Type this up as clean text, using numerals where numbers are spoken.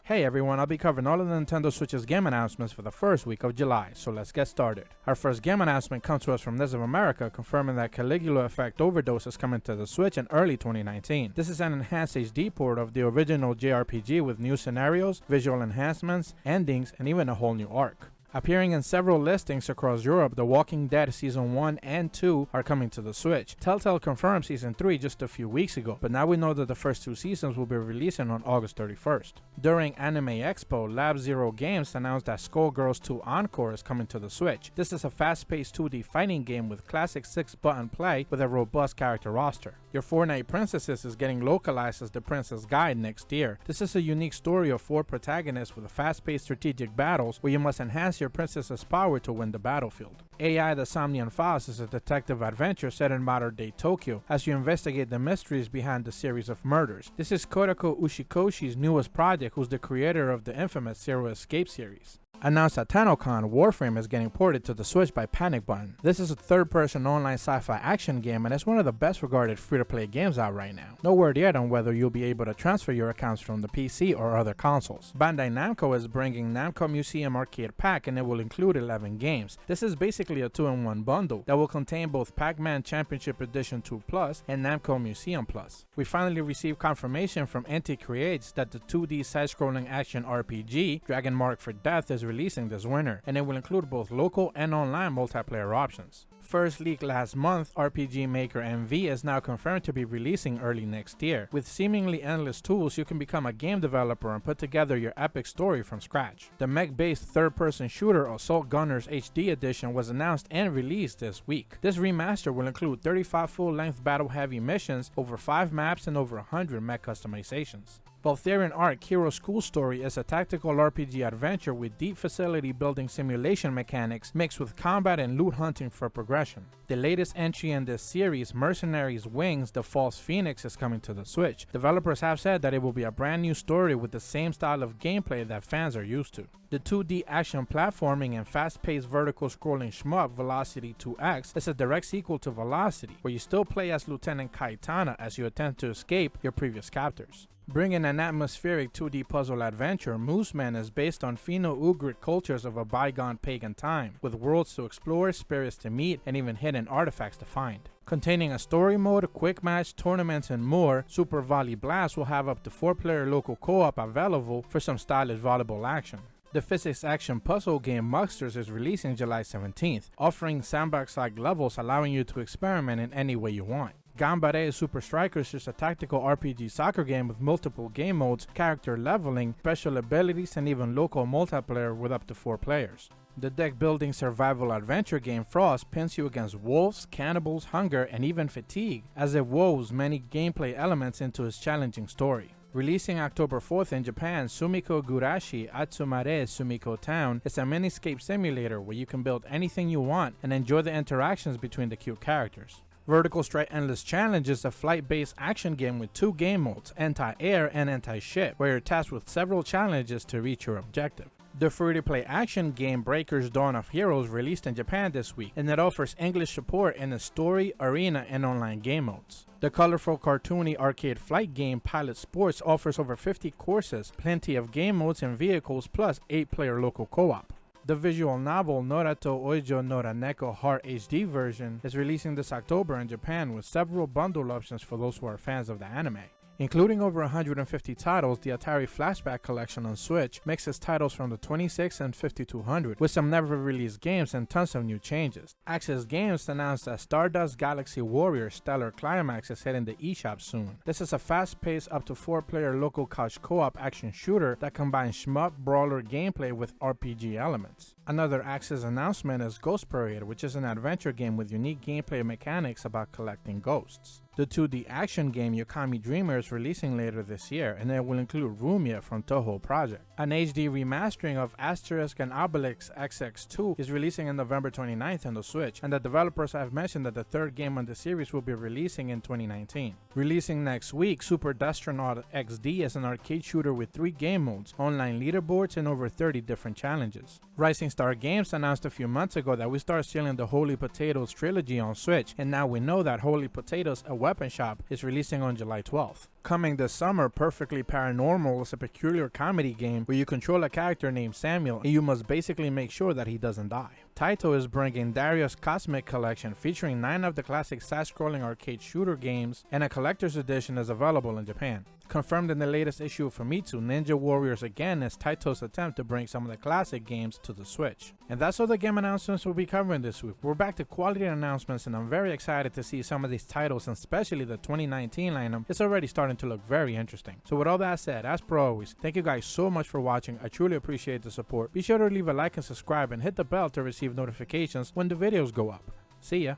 Hey everyone, I'll be covering all of the Nintendo Switch's game announcements for the first week of July, so let's get started. Our first game announcement comes to us from This of America, confirming that Caligula Effect Overdose is coming to the Switch in early 2019. This is an enhanced HD port of the original JRPG with new scenarios, visual enhancements, endings, and even a whole new arc. Appearing in several listings across Europe, The Walking Dead Season 1 and 2 are coming to the Switch. Telltale confirmed Season 3 just a few weeks ago, but now we know that the first two seasons will be releasing on August 31st. During Anime Expo, Lab Zero Games announced that Skullgirls 2 Encore is coming to the Switch. This is a fast-paced 2D fighting game with classic 6-button play with a robust character roster. Your Fortnite princesses is getting localized as the Princess Guide next year. This is a unique story of 4 protagonists with fast-paced strategic battles where you must enhance your princess's power to win the battlefield. AI The Somnian Files is a detective adventure set in modern-day Tokyo as you investigate the mysteries behind the series of murders. This is Kodako Ushikoshi's newest project, who's the creator of the infamous Zero Escape series. Announced at TennoCon, Warframe is getting ported to the Switch by Panic Button. This is a third-person online sci-fi action game and it's one of the best regarded free-to-play games out right now. No word yet on whether you'll be able to transfer your accounts from the PC or other consoles. Bandai Namco is bringing Namco Museum Arcade Pack and it will include 11 games. This is basically a 2-in-1 bundle that will contain both Pac-Man Championship Edition 2 Plus and Namco Museum Plus. We finally received confirmation from Inti Creates that the 2D side-scrolling action RPG, Dragon Mark for Death, is releasing this winter, and it will include both local and online multiplayer options. First leaked last month, RPG maker MV is now confirmed to be releasing early next year. With seemingly endless tools, you can become a game developer and put together your epic story from scratch. The mech-based third-person shooter Assault Gunners HD Edition was announced and released this week. This remaster will include 35 full-length battle-heavy missions, over 5 maps, and over 100 mech customizations. Valtharian Arc Hero School Story is a tactical RPG adventure with deep facility building simulation mechanics mixed with combat and loot hunting for progression. The latest entry in this series, Mercenaries Wings The False Phoenix, is coming to the Switch. Developers have said that it will be a brand new story with the same style of gameplay that fans are used to. The 2D action platforming and fast-paced vertical scrolling shmup Velocity 2X is a direct sequel to Velocity, where you still play as Lieutenant Kaitana as you attempt to escape your previous captors. Bringing an atmospheric 2D puzzle adventure, Mooseman is based on Finno-Ugric cultures of a bygone pagan time, with worlds to explore, spirits to meet, and even hidden artifacts to find. Containing a story mode, quick match, tournaments, and more, Super Volley Blast will have up to 4-player local co-op available for some stylish volleyball action. The physics action puzzle game Muxters is releasing July 17th, offering sandbox-like levels allowing you to experiment in any way you want. Gambare Super Strikers is a tactical RPG soccer game with multiple game modes, character leveling, special abilities, and even local multiplayer with up to 4 players. The deck-building survival adventure game Frost pins you against wolves, cannibals, hunger, and even fatigue, as it woves many gameplay elements into its challenging story. Releasing October 4th in Japan, Sumiko Gurashi Atsumare Sumiko Town is a miniscape simulator where you can build anything you want and enjoy the interactions between the cute characters. Vertical Strike Endless Challenge is a flight-based action game with 2 game modes, Anti-Air and Anti-Ship, where you're tasked with several challenges to reach your objective. The free-to-play action game Breakers Dawn of Heroes released in Japan this week, and it offers English support in the story, arena, and online game modes. The colorful cartoony arcade flight game Pilot Sports offers over 50 courses, plenty of game modes and vehicles, plus 8-player local co-op. The visual novel Norato Oijo no Raneko Heart HD version is releasing this October in Japan with several bundle options for those who are fans of the anime. Including over 150 titles, the Atari Flashback Collection on Switch mixes titles from the 26 and 5200 with some never-released games and tons of new changes. Access Games announced that Stardust Galaxy Warrior Stellar Climax is hitting the eShop soon. This is a fast-paced up to 4-player local couch co-op action shooter that combines shmup brawler gameplay with RPG elements. Another Access announcement is Ghost Parade, which is an adventure game with unique gameplay mechanics about collecting ghosts. The 2D action game Yokami Dreamer is releasing later this year, and it will include Rumia from Toho Project. An HD remastering of Asterisk and Obelix XX2 is releasing on November 29th on the Switch, and the developers have mentioned that the third game on the series will be releasing in 2019. Releasing next week, Super Destronaut XD is an arcade shooter with 3 game modes, online leaderboards, and over 30 different challenges. Rising Star Games announced a few months ago that we start selling the Holy Potatoes trilogy on Switch, and now we know that Holy Potatoes Weapon Shop is releasing on July 12th. Coming this summer, Perfectly Paranormal is a peculiar comedy game where you control a character named Samuel and you must basically make sure that he doesn't die. Taito is bringing Darius Cosmic Collection featuring 9 of the classic side-scrolling arcade shooter games, and a collector's edition is available in Japan. Confirmed in the latest issue of Famitsu, Ninja Warriors again is Taito's attempt to bring some of the classic games to the Switch. And that's all the game announcements we'll be covering this week. We're back to quality announcements and I'm very excited to see some of these titles, and especially the 2019 lineup. It's already starting to look very interesting. So with all that said, as per always, thank you guys so much for watching. I truly appreciate the support. Be sure to leave a like and subscribe and hit the bell to receive notifications when the videos go up. See ya!